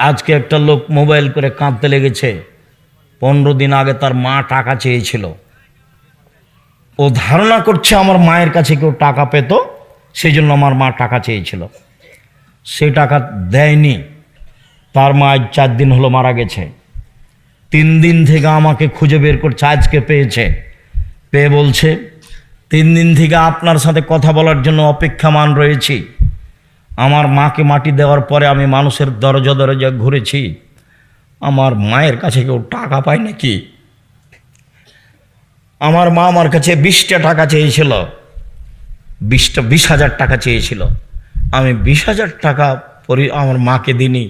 আজকে একটা লোক মোবাইল করে কাঁদতে লেগেছে। 15 দিন আগে তার মা টাকা চেয়েছিল। ও ধারণা করছে আমার মায়ের কাছে কেউ টাকা পেত, সেই জন্য আমার মা টাকা চেয়েছিল। সে টাকা দেয়নি। তার মা 4 দিন হলো মারা গেছে। 3 দিন থেকে আমাকে খুঁজে বের করছে, আজকে পেয়েছে। পেয়ে বলছে 3 দিন থেকে আপনার সাথে কথা বলার জন্য অপেক্ষামান রয়েছি। আমার মাকে মাটি দেওয়ার পরে আমি মানুষের দরজা দরজা ঘুরেছি, আমার মায়ের কাছে কেউ টাকা পায় নাকি? আমার মা আমার কাছে 20টা টাকা চেয়েছিল, 20,000 টাকা চেয়েছিল। আমি 20,000 টাকা আমার মাকে দিনি।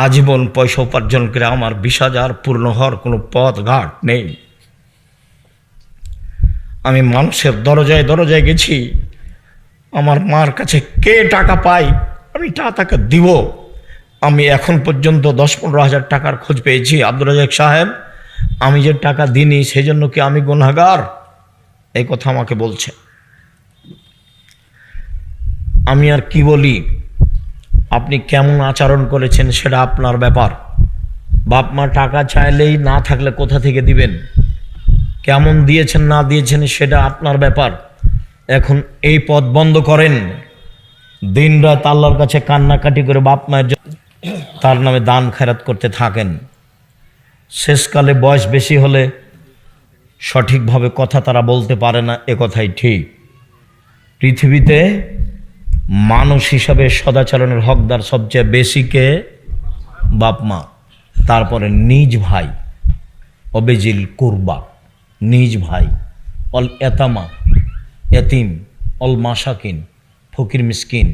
আজীবন পয়সা উপার্জন করে আমার 20,000 পূর্ণ হওয়ার কোনো পথ ঘাট নেই। আমি মানুষের দরজায় দরজায় গেছি, আমার মার কাছে কে টাকা পায় আমি তাকে দিব। আমি এখন পর্যন্ত 10-15 হাজার টাকার খোঁজ পেয়েছি। আব্দুর রাজ্জাক সাহেব, আমি যে টাকা দিইনি সেজন্য কি আমি গুনাহগার? এই কথা আমাকে বলছে। আমি আর কি বলি? আপনি কেমন আচরণ করেছেন সেটা আপনার ব্যাপার। বাপ মা টাকা চাইলেই না থাকলে কোথা থেকে দিবেন? কেমন দিয়েছেন না দিয়েছেন সেটা আপনার ব্যাপার। এখন এই পথ বন্ধ করেন। দিন রাত আল্লাহর কাছে কান্নাকাটি করে বাপ মায়ের জন্য তার নামে দান খেরাত করতে থাকেন। শেষকালে বয়স বেশি হলে সঠিকভাবে কথা তারা বলতে পারে না, এ কথাই ঠিক। পৃথিবীতে মানুষ হিসাবে সদাচরণের হকদার সবচেয়ে বেশি কে? বাপ মা, তারপরে নিজ ভাই, অবেজিল কুরবা, নিজ ভাই, অল এতামা, এতিম, অল মাসাকিন, ফকির মিসকিন,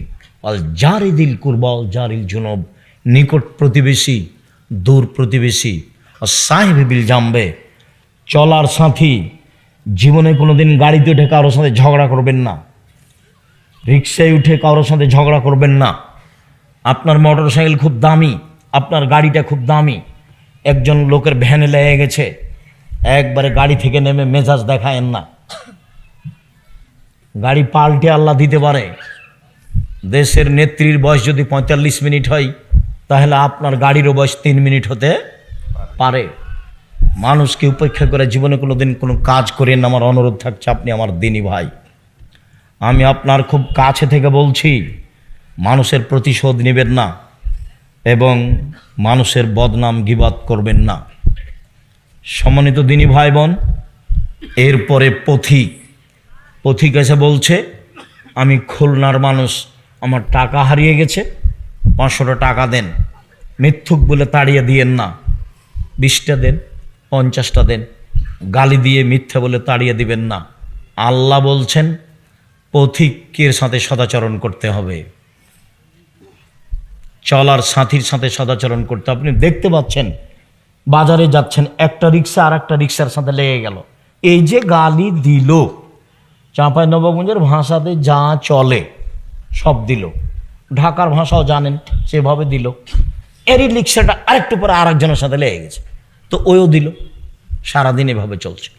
অল জারিদিল কুরবা, অল জারিল জুনব, নিকট প্রতিবেশী, দূর প্রতিবেশী, সাহেব বিল জামবে, চলার সাথী। জীবনে কোনোদিন গাড়িতে উঠে কারোর সাথে ঝগড়া করবেন না, রিক্সায় উঠে কারোর সাথে ঝগড়া করবেন না। আপনার মোটর সাইকেল খুব দামি, আপনার গাড়িটা খুব দামি, একজন লোকের ভ্যানে লেগে গেছে, একবারে গাড়ি থেকে নেমে মেজাজ দেখায়েন না। গাড়ি পাল্টে আল্লাহ দিতে পারে। দেশের নেত্রীর বয়স যদি 45 মিনিট হয়, তাহলে আপনার গাড়িরও বয়স 3 মিনিট হতে পারে। মানুষকে উপেক্ষা করে জীবনে কোনোদিন কোনো কাজ করেন না। আমার অনুরোধ থাকছে, আপনি আমার দিনী ভাই, আমি আপনার খুব কাছে থেকে বলছি, মানুষের প্রতিশোধ নেবেন না এবং মানুষের বদনাম গীবাত করবেন না। সম্মানিত দিনী ভাই বোন, এরপরে পথিক এসে বলছে, আমি খুলনার মানুষ, আমার টাকা হারিয়ে গেছে, 500 টাকা দেন। মিথ্যুক বলে তাড়িয়ে দিয়েন না, 20টা দেন, 50টা দেন। গালি দিয়ে মিথ্যা বলে তাড়িয়ে দিবেন না। আল্লাহ বলছেন পথিকের সাথে সদাচরণ করতে হবে, চলার সাথীর সাথে সদাচরণ করতে। আপনি দেখতে পাচ্ছেন বাজারে যাচ্ছেন, একটা রিক্সা আর একটা রিক্সার সাথে লেগে গেল। এই যে গালি দিল, চাঁপাইনবাবগঞ্জের ভাষাতে যা চলে সব দিল, ঢাকার ভাষাও জানেন সেভাবে দিল। এরই রিক্সাটা আরেকটু পরে আরেকজনের সাথে লেগে গেছে, তো ওইও দিল। সারাদিন এভাবে চলছে।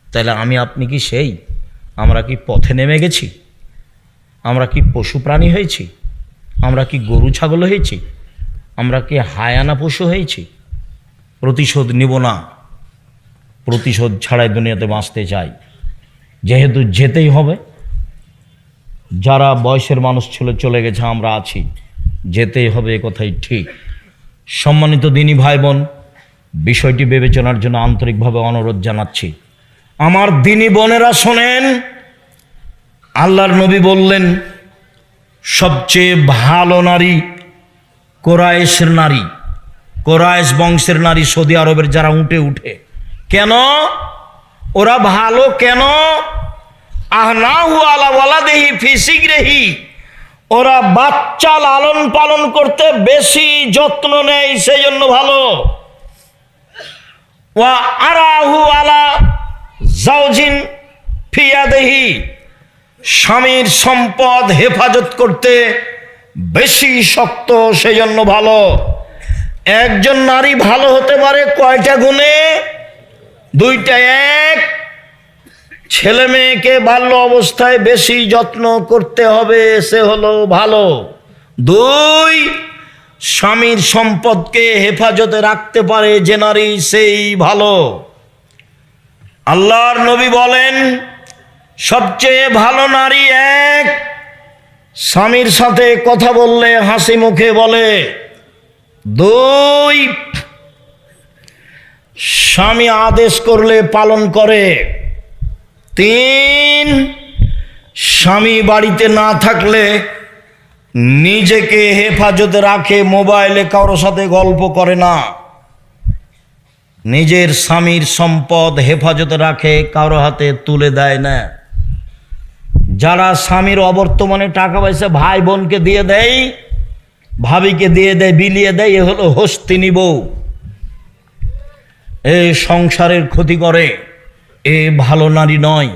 তাহলে আমি আপনি কি সেই? আমরা কি পথে নেমে গেছি? আমরা কি পশু প্রাণী হয়েছি? আমরা কি গরু ছাগল হয়েছি? আমরা কি হায়ানা পশু হয়েছি? প্রতিশোধ নিব না, প্রতিশোধ ছাড়াই দুনিয়াতে বাঁচতে চাই। যেহেতু যেতেই হবে, যারা বয়সের মানুষ ছিল চলে গেছে, আমরা আছি, যেতেই হবে, এ কথাই ঠিক। সম্মানিত দিনী ভাই বোন, বিষয়টি বিবেচনার জন্য আন্তরিকভাবে অনুরোধ জানাচ্ছি। আমার দিনী বোনেরা শোনেন, আল্লাহর নবী বললেন সবচেয়ে ভালো নারী কোরাইশের নারী, কোরাইশ বংশের নারী, সৌদি আরবের যারা উঠে উঠে। কেন ওরা ভালো? কেন? আহনাহু আলা ওয়ালাদিহি ফি সিগরিহি, ওরা বাচ্চা লালন পালন করতে বেশি যত্ন নেয়, সেই জন্য ভালো। ওয়া আরাহু আলা জাওজিন ফি ইয়াদিহি, স্বামীর সম্পদ হেফাজত করতে বেশি শক্ত, সেই জন্য ভালো। একজন নারী ভালো হতে পারে কয়টা গুণে? 2টা। 1, ছেলে মেয়েকে বাল্য অবস্থায় বেশি যত্ন করতে হবে, সে হলো ভালো। 2, স্বামীর সম্পদকে হেফাজতে রাখতে পারে যে নারী সেই ভালো। আল্লাহর নবী বলেন, সবচেয়ে ভালো নারী এক, স্বামীর সাথে কথা বললে হাসি মুখে বলে। দুই, স্বামী আদেশ করলে পালন করে। তিন, স্বামী বাড়িতে না থাকলে নিজেকে হেফাজতে রাখে, মোবাইলে কারোর সাথে গল্প করে না। নিজের স্বামীর সম্পদ হেফাজতে রাখে, কারো হাতে তুলে দেয় না। যারা স্বামীর অবর্তমানে টাকা পয়সা ভাই বোনকে দিয়ে দেয়, ভাবিকে দিয়ে দেয়, বিলিয়ে দেয়, এ হলো হস্তিনী বউ। এ সংসারের ক্ষতি করে, এ ভালো নারী নয়।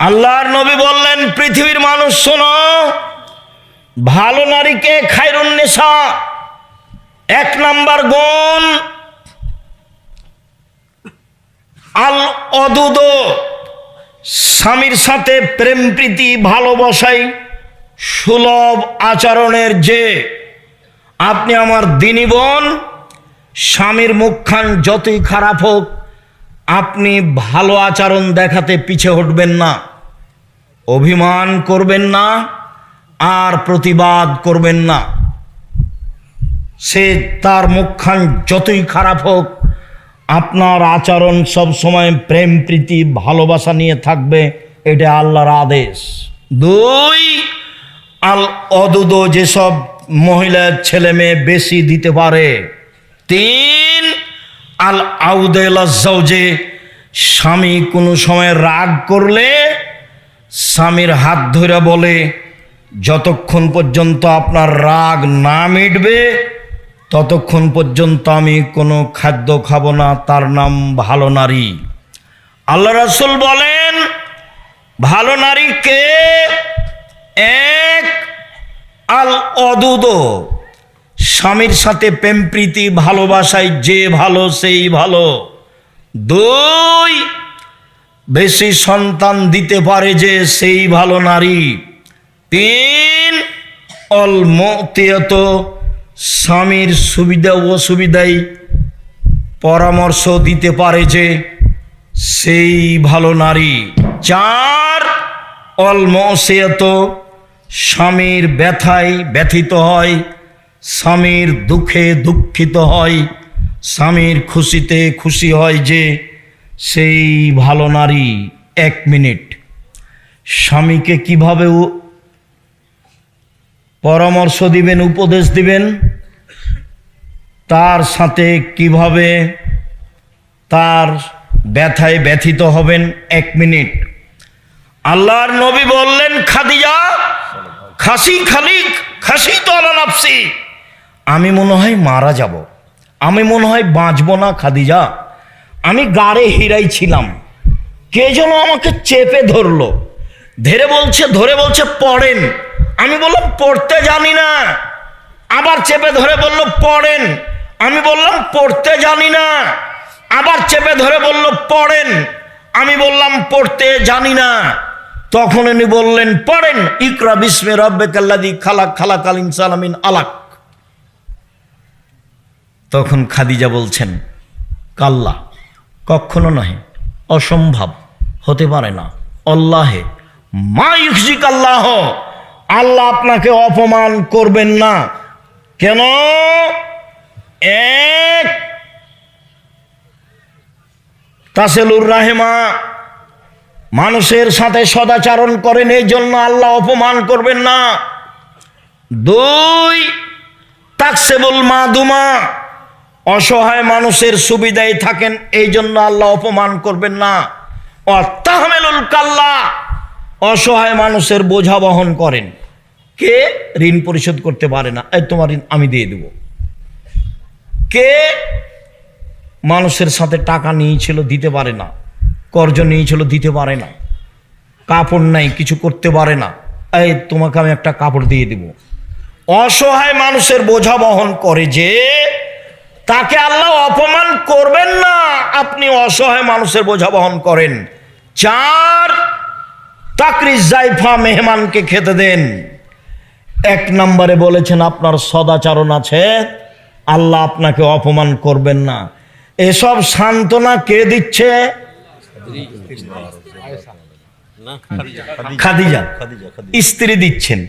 আল্লাহর নবী বললেন, পৃথিবীর মানুষ শোনো, ভালো নারীকে খায়রুন নিসা, এক নাম্বার গুণ আল অদুদ, স্বামীর সাথে প্রেম প্রীতি ভালোবাসাই সুলভ আচরণের। যে আপনি আমার দিনী বোন, স্বামীর মুখখান যতই খারাপ হোক, আপনি ভালো আচরণ দেখাতে পিছে হটবেন না, অভিমান করবেন না, আর প্রতিবাদ করবেন না। সে তার মুখখান যতই খারাপ হোক, আপনার আচরণ সব সময় প্রেম প্রীতি ভালোবাসা নিয়ে থাকবে, এটা আল্লাহর আদেশ। দুই, আল অদুদ, যেসব মহিলা ছেলে মেয়ে বেশি দিতে পারে। তিন, আল আউদেল আজ্জাউজে, স্বামী কোনো সময় রাগ করলে স্বামীর হাত ধরে বলে, যতক্ষণ পর্যন্ত আপনার রাগ না মিটবে ততক্ষণ পর্যন্ত আমি কোনো খাদ্য খাবো না। তার নাম ভালো নারী। আল্লাহ রাসূল বলেন, ভালো নারী কে? এক, আল অদুদ, স্বামীর সাথে প্রেম প্রীতি ভালোবাসায় যে ভালো সেই ভালো। দুই, বেশি সন্তান দিতে পারে যে সেই ভালো নারী। তিন, অল মুতিয়াত, স্বামীর সুবিধা অসুবিধায় পরামর্শ দিতে পারে যে সেই ভালো নারী। চার, অল মুসিয়াত, স্বামীর ব্যথায় ব্যথিত হয়, স্বামীর দুঃখে দুঃখিত হয়, স্বামীর খুশিতে খুশি হয় যে সেই ভালো নারী। এক মিনিট, স্বামীকে কিভাবে পরামর্শ দিবেন, উপদেশ দিবেন, তার সাথে কিভাবে তার ব্যথায় ব্যথিত হবেন, এক মিনিট। আল্লাহর নবী বললেন, খাদিজা, খাসি তো আলা নাফসি, আমি মনে হয় মারা যাব, আমি মনে হয় বাঁচবো না খাদিজা, আমি গাড়ে হিরাই ছিলাম, কে যেন আমাকে চেপে ধরলো, ধরে বলছে পড়েন। আমি বললাম পড়তে জানি না। আবার চেপে ধরে বলল পড়েন। আমি বললাম পড়তে জানি না। আবার চেপে ধরে বলল পড়েন। আমি বললাম পড়তে জানি না। তখন উনি বললেন পড়েন, ইকরা বিস্মি রাব্বিকাল্লাযী খালাক, খালাকাল ইনসানা মিন আলাক। তখন খাদিজা বলছেন, কাল্লা, কখনো নহে, অসম্ভব, হতে পারে না, আল্লাহে মা ইউখজিক আল্লাহ, আল্লাহ আপনাকে অপমান করবেন না। কেন? এক, তাসেলুর রাহেমা, মানুষের সাথে সদাচরণ করেন, এই জন্য আল্লাহ অপমান করবেন না। দুই, তাকসেবুল মাদুমা, অসহায় মানুষের সুবিধায় থাকেন, এই জন্য আল্লাহ অপমান করবেন না। তাহমেলুল কাল্লা, অসহায় মানুষের বোঝা বহন করেন। কে ঋণ পরিশোধ করতে পারে না, এই তোমার ঋণ আমি দিয়ে দেব। কে মানুষের সাথে টাকা নিয়েছিল, দিতে পারে না, কর্জ নিয়েছিল, দিতে পারে না, কাপড় নাই, কিছু করতে পারে না, এই তোমাকে আমি একটা কাপড় দিয়ে দেব। অসহায় মানুষের বোঝা বহন করে যে, তাকে আল্লাহ অপমান করবেন না, আপনি অসহায় মানুষের বোঝা বহন করেন। চার, তাকরিজ জাইফা, মেহমানকে খেতে দেন। এক নম্বরে বলেছেন আপনার সদাচরণ আছে, আল্লাহ আপনাকে অপমান করবেন না। এসব সান্ত্বনা কে দিচ্ছে? খাদিজা স্ত্রী দিচ্ছেন।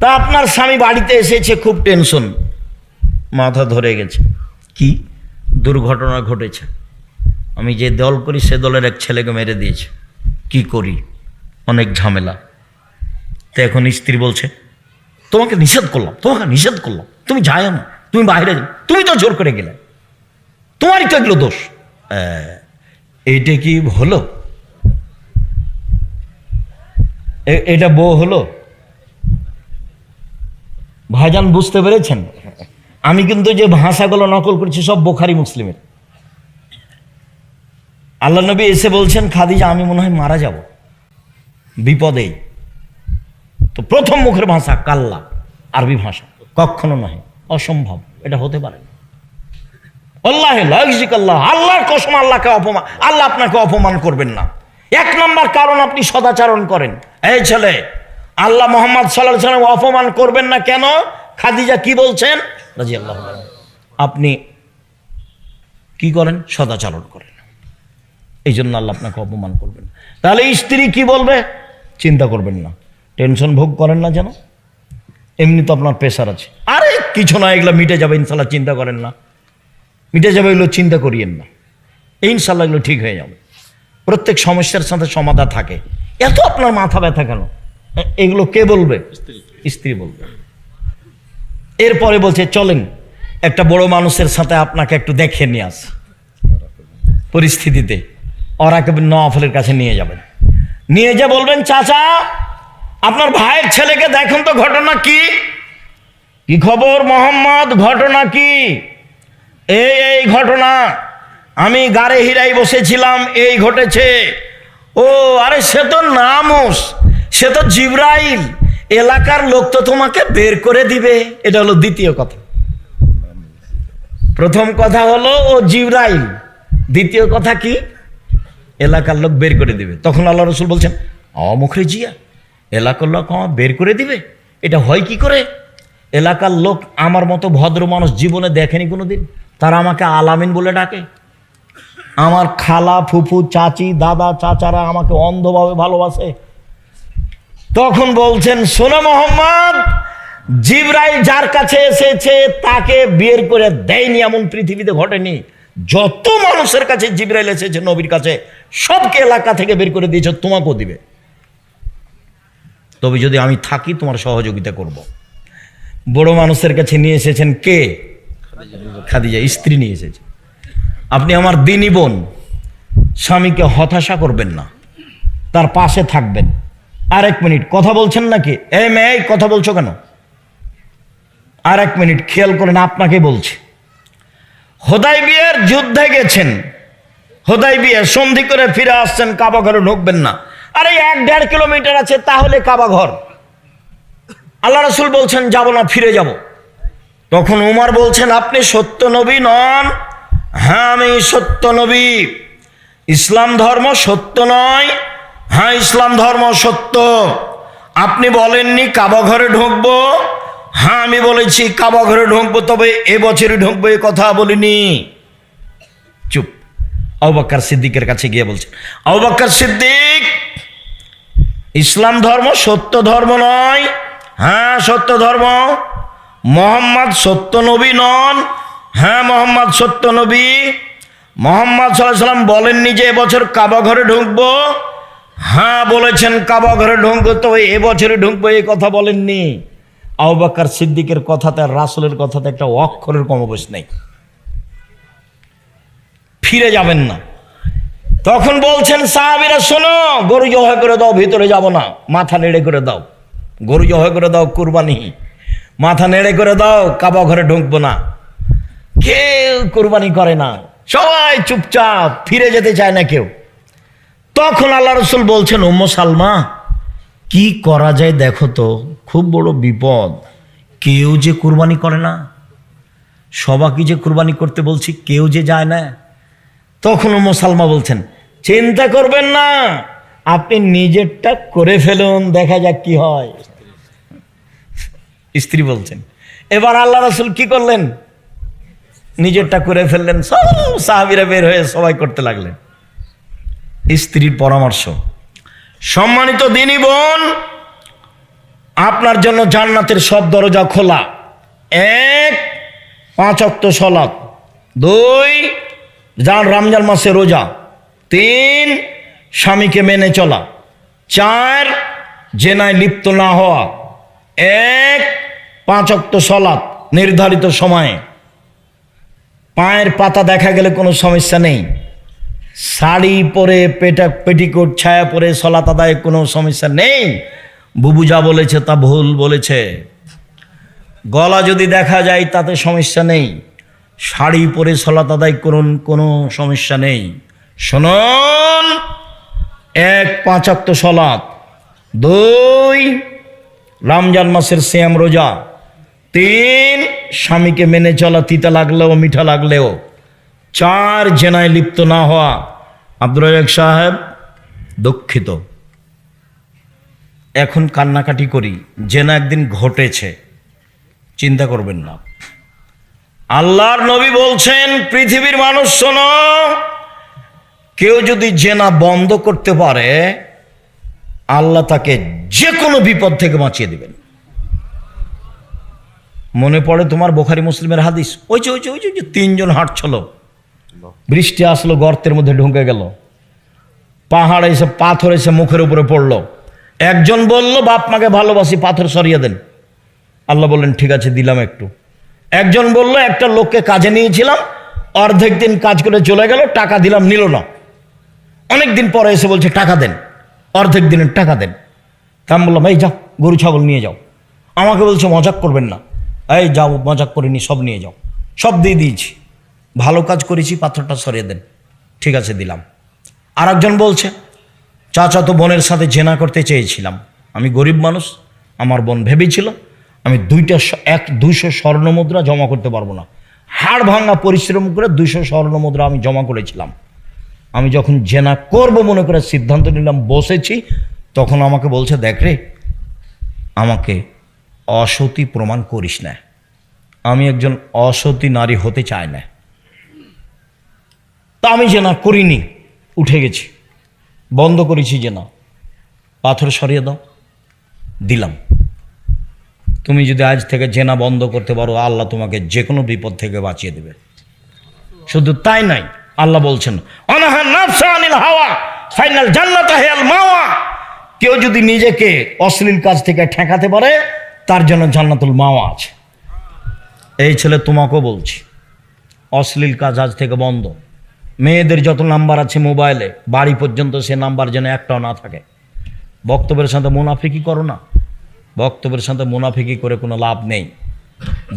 তা আপনার স্বামী বাড়িতে এসেছে, খুব টেনশন, মাথা ধরে গেছে, কি দুর্ঘটনা ঘটেছে, আমি যে দল করি সে দলের এক ছেলেকে মেরে দিয়েছে, কি করি, অনেক ঝামেলা। তো এখন স্ত্রী বলছে তোমাকে নিষেধ করলাম, তুমি যাও না, তুমি বাইরে যাও, তুমি তো জোর করে গেলে, তোমারই তো এগুলো দোষ। এইটা কি হলো? এটা বউ হলো? ভাইজান বুঝতে পেরেছেন? আমি কিন্তু যে ভাষাগুলো নকল করছি সব বুখারী মুসলিমের। আল্লাহ নবী এসে বলছেন খাদিজা আমি মনে হয় মারা যাব বিপদে। তো প্রথম মুখের ভাষা কাল্লা, আরবি ভাষা, কখনো নয়, অসম্ভব, এটা হতে পারে না। আল্লাহর কসম, আল্লাহ আপনাকে অপমান করবেন না। এক নম্বর কারণ আপনি সদাচরণ করেন। এই ছেলে, আল্লাহ মুহাম্মদ সাল্লাল্লাহু আলাইহি ওয়াসাল্লাম অপমান করবেন না কেন? খাদিজা কি বলছেন রাদিয়াল্লাহু আনহা, আপনি কি করেন? সদাচরণ করেন, এই জন্য আল্লাহ আপনাকে অপমান করবেন। তাহলে স্ত্রী কি বলবে চিন্তা করবেন না, টেনশন ভোগ করেন না যেন, এমনি তো আপনার প্রেশার আছে। আরে কিছু না, এগুলো মিটে যাবে ইনশাল্লাহ, চিন্তা করেন না, মিটে যাবে, এগুলো চিন্তা করিয়েন না, ইনশাল্লাহ এগুলো ঠিক হয়ে যাবে। প্রত্যেক সমস্যার সাথে সমাধান থাকে। এত আপনার মাথা ব্যথা কেন? এগুলো কে বলবে? স্ত্রী বলবে। এরপরে বলছে চলেন একটা বড় মানুষের সাথে আপনাকে একটু দেখে নিয়ে আস, পরিস্থিতিতে ওরাকে নওয়াফলের কাছে নিয়ে যাবেন, নিয়ে যা বলবেন চাচা আপনার ভাইয়ের ছেলেকে দেখুন তো, ঘটনা কি, কি খবর মোহাম্মদ, ঘটনা কি? এই ঘটনা, আমি গাড়ি হিরাই বসেছিলাম, এই ঘটেছে। ও আরে সে তো নামুস, সে তো জিবরাইল, এলাকার লোক তো তোমাকে বের করে দিবে। এটা হলো দ্বিতীয় কথা। প্রথম কথা হলো ও জিবরাইল, দ্বিতীয় কথা কি? এলাকার লোক বের করে দিবে। তখন আল্লাহ রসুল বলছেন মুখরে জিয়া, এলাকার লোক আমার বের করে দিবে, এটা হয় কি করে? এলাকার লোক আমার মতো ভদ্র মানুষ জীবনে দেখেনি কোনোদিন, তারা আমাকে আলামিন বলে ডাকে। আমার খালা, ফুফু, চাচি, দাদা, চাচারা আমাকে অন্ধভাবে ভালোবাসে। তখন বলছেন শোনো মোহাম্মদ, জিবরাইল যার কাছে এসেছে তাকে বের করে দেয়নি এমন পৃথিবীতে ঘটেনি। যত মানুষের কাছে জিবরাইল এসেছে নবীর কাছে, সবকে এলাকা থেকে বের করে দিয়েছে, তোমাকেও দিবে। তবে যদি আমি থাকি তোমার সহযোগিতা করব। বড় মানুষের কাছে নিয়ে এসেছেন কে? খাদিজা স্ত্রী নিয়ে এসেছে। আপনি আমার দিনী বোন, স্বামীকে হতাশা করবেন না, তার পাশে থাকবেন। আর এক মিনিট, কথা বলছেন নাকি? এই মেয়ে কথা বলছো কেন? আর এক মিনিট খেয়াল করেন, আপনাকে বলছি। হুদায়বিয়ার যুদ্ধে গেছেন, হুদায়বিয়া সন্ধি করে ফিরে আসছেন, কাবা ঘরে ঢুকবেন না। আরে 1-1.5 কিলোমিটার আছে, তাহলে কাবা ঘর। আল্লাহ রাসূল বলছেন যাব না, ফিরে যাব। তখন উমর বলছেন আপনি সত্য নবী নন? হ্যাঁ আমি সত্য নবী। ইসলাম ধর্ম সত্য নয়? হ্যাঁ ইসলাম ধর্ম সত্য। আপনি বলেননি কাবা ঘরে ঢুকবো? হ্যাঁ আমি বলেছি কাবা ঘরে ঢুকবো, তবে এবছরই ঢুকবো, এ কথা বলিনি। চুপ। আবু বকর সিদ্দিকের কাছে গিয়ে বলছেন আবু বকর সিদ্দিক, ইসলাম ধর্ম সত্য ধর্ম নয়? হ্যাঁ সত্য ধর্ম। মোহাম্মদ সত্য নবী নন? হ্যাঁ মোহাম্মদ সত্য নবী। মোহাম্মদ সাল্লাল্লাহু আলাইহি ওয়াসাল্লাম বলেননি যে এবছর কাবা ঘরে ঢুকবো? হ্যাঁ বলেছেন কাবা ঘরে ঢুকবো, তবে এবছরে ঢুকবো, এই কথা বলেননি। আবু বকর সিদ্দিকের কথাতে আর রাসূলের কথাতে একটা অক্ষরের কমবেশ নেই। ফিরে যাবেন না। তখন বলছেন সাহাবীরা শোনো, গরু জবাই করে দাও, ভিতরে যাব না, মাথা নেড়ে করে দাও। গরু জবাই করে দাও, কুরবানি, মাথা নেড়ে করে দাও, কাবা ঘরে ঢুকবো না। কেউ কুরবানি করে না, সবাই চুপচাপ, ফিরে যেতে চায় না কেউ। তখন আল্লাহ রাসূল বলছেন উম্মে সালমা, কি করা যায় দেখো তো, খুব বড় বিপদ। কেউ যে কুরবানি করে না, সবাইকে যে কুরবানি করতে বলছি, কেউ যে যায় না। তখন উম্মে সালমা বলছেন চিন্তা করবেন না, আপনি নিজেরটা করে ফেলুন, দেখা যাক কি হয়। স্ত্রী বলছেন। এবার আল্লাহ রাসূল কি করলেন? নিজেরটা করে ফেললেন, সব সাহাবীরা বের হয়ে সবাই করতে লাগলেন। স্ত্রীর পরামর্শ। সম্মানিত দিনী বোন, আপনার জন্য জান্নাতের সব দরজা খোলা। 1, 5 ওয়াক্ত সালাত। 2, রমজান মাসে রোজা। 3, স্বামীকে মেনে চলা। 4, জেনায় লিপ্ত না হওয়া। 1, 5 ওয়াক্ত সালাত নির্ধারিত সময়ে। পায়ের পাতা দেখা গেলে কোনো সমস্যা নেই। শাড়ি পরে পেটিকোট ছায়া পরে সালাত আদায় কোনো সমস্যা নেই। বুবু যা বলেছে তা ভুল বলেছে। গলা যদি দেখা যায় তাতে সমস্যা নেই। শাড়ি পরে সালাত আদায় করুন, কোনো সমস্যা নেই। শুনুন, 1, 5 ওয়াক্ত সালাত। 2, রমজান মাসের সিয়াম রোজা। 3, স্বামীকে মেনে চলা, তিতা লাগলেও মিঠা লাগলেও। 4, জেনায় লিপ্ত না হওয়া। আব্দুর রাজ্জাক সাহেব, দুঃখিত, এখন কান্নাকাটি করি, জেনা একদিন ঘটেছে, চিন্তা করবেন না। আল্লাহর নবী বলছেন, পৃথিবীর মানুষ শোনো, কেউ যদি জেনা বন্ধ করতে পারে আল্লাহ তাকে যে কোনো বিপদ থেকে বাঁচিয়ে দিবেন। মনে পড়ে তোমার বুখারী মুসলিমের হাদিস, ওই যে 3 জন হাঁটছিল, বৃষ্টি আসলো, গর্তের মধ্যে ঢুকে গেল, পাহাড় এসে পাথর এসে মুখের উপরে পড়লো। একজন বলল, বাপ মাকে ভালোবাসি, পাথর সরিয়ে দেন। আল্লাহ বললেন, ঠিক আছে, দিলাম একটু। একজন বলল, একটা লোককে কাজে নিয়েছিলাম, অর্ধেক দিন কাজ করে চলে গেল, টাকা দিলাম, নিল না। অনেক দিন পরে এসে বলছে টাকা দেন, অর্ধেক দিনের টাকা দেন। তা আমি বললাম, এই যাও, গরু ছাগল নিয়ে যাও। আমাকে বলছে, মজাক করবেন না। এই যাও, মজাক করিনি, সব নিয়ে যাও। সব দিয়ে দিয়েছি, ভালো কাজ করেছি, পাথরটা সরিয়ে দেন। ঠিক আছে, দিলাম। আর একজন বলছে, চাচাতো বোনের সাথে জেনা করতে চেয়েছিলাম, আমি গরিব মানুষ, আমার বোন ভেবেছিল আমি 200 স্বর্ণ মুদ্রা জমা করতে পারবো না, হাড় ভাঙা পরিশ্রম করে 200 স্বর্ণ মুদ্রা আমি জমা করেছিলাম। আমি যখন জেনা করব মনে করে সিদ্ধান্ত নিলাম, বসেছি, তখন আমাকে বলছে, দেখ রে, আমাকে অসতী প্রমাণ করিস না, আমি একজন অসতী নারী হতে চাই না। তা আমি জেনা করিনি, উঠে গেছি, বন্ধ করেছি জেনা, পাথর সরিয়ে দাও, দিলাম। তুমি যদি আজ থেকে জেনা বন্ধ করতে পারো, আল্লাহ তোমাকে যে কোনো বিপদ থেকে বাঁচিয়ে দেবে। শুধু তাই নাই, আল্লাহ বলছেন, অনাহা নাফসা আনিল হাওয়া ফাইনাল জান্নাতা হিয়াল মাওয়া। কেউ যদি নিজেকে অশ্লীল কাজ থেকে ঠেকাতে পারে, তার জন্য জান্নাতুল মাওয়া আছে। এই ছেলে তোমাকেও বলছি, অশ্লীল কাজ আজ থেকে বন্ধ। মেয়েদের যত নাম্বার আছে মোবাইলে, বাড়ি পর্যন্ত সে নাম্বার যেন একটাও না থাকে। বক্তব্যের সাথে মুনাফিকি করো না, বক্তব্যের সাথে মুনাফিকি করে কোনো লাভ নেই।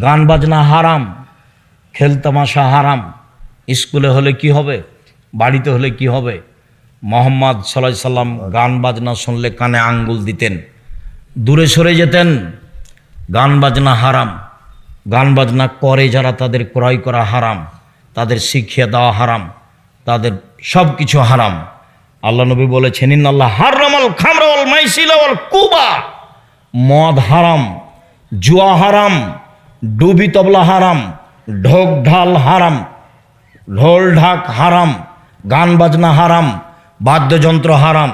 গান বাজনা হারাম, খেলতামাশা হারাম। স্কুলে হলে কি হবে, বাড়িতে হলে কি হবে? মুহাম্মদ সাল্লাল্লাহু আলাইহি সাল্লাম গান বাজনা শুনলে কানে আঙ্গুল দিতেন, দূরে সরে যেতেন। গান বাজনা হারাম, গান বাজনা করে যারা, তাদের ক্রয় করা হারাম, তাদের শিখিয়ে দেওয়া হারাম, তাদের সব কিছু হারাম। আল্লাহ নবী বলেছেন, ইন্নাল্লাহ হারামাল খামরা ওয়াল মাইসিরা ওয়াল কুবা। মদ হারাম, জুয়া হারাম, ডুবি তবলা হারাম, ঢোক ঢাল হারাম, ঢোল ঢাক হারাম, গান বাজনা হারাম, বাদ্যযন্ত্র হারাম,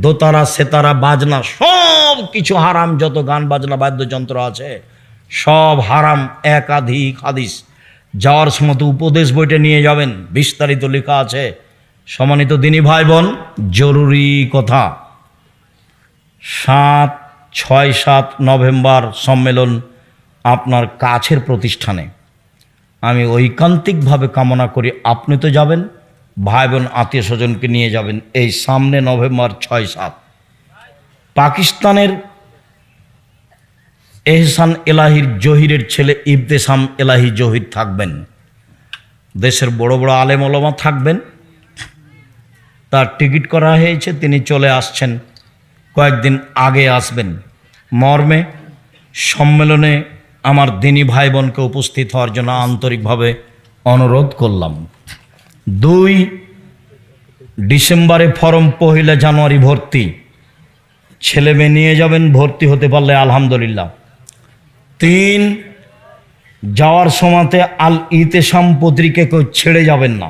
দোতারা সেতারা বাজনা সব কিছু হারাম। যত গান বাজনা বাদ্যযন্ত্র আছে সব হারাম। একাধিক হাদিস, যাওয়ার সময় তো উপদেশ বইটা নিয়ে যাবেন, বিস্তারিত লেখা আছে। সম্মানিত দিনী ভাই বোন, জরুরি কথা, 6-7 নভেম্বর সম্মেলন আপনার কাছের প্রতিষ্ঠানে। আমি ঐকান্তিকভাবে কামনা করি আপনি তো যাবেন, ভাই বোন আত্মীয় স্বজনকে নিয়ে যাবেন। এই সামনে নভেম্বর 6-7 পাকিস্তানের এহসান এলাহির জহিরের ছেলে ইবতেসাম এলাহি জহির থাকবেন। দেশের বড় বড় আলেম ওলামা থাকবেন। তার টিকিট করা হয়েছে, তিনি চলে আসছেন, কয়েকদিন আগে আসবেন। মর্মে সম্মেলনে আমার দিনী ভাই বোনকে উপস্থিত হওয়ার জন্য আন্তরিকভাবে অনুরোধ করলাম। 2 ডিসেম্বরে ফরম, 1 জানুয়ারি ভর্তি। ছেলে মেয়ে নিয়ে যাবেন, ভর্তি হতে পারলে আলহামদুলিল্লাহ। 3, যাওয়ার সময়তে আল ইতেসাম পত্রিকা কেউ ছেড়ে যাবেন না।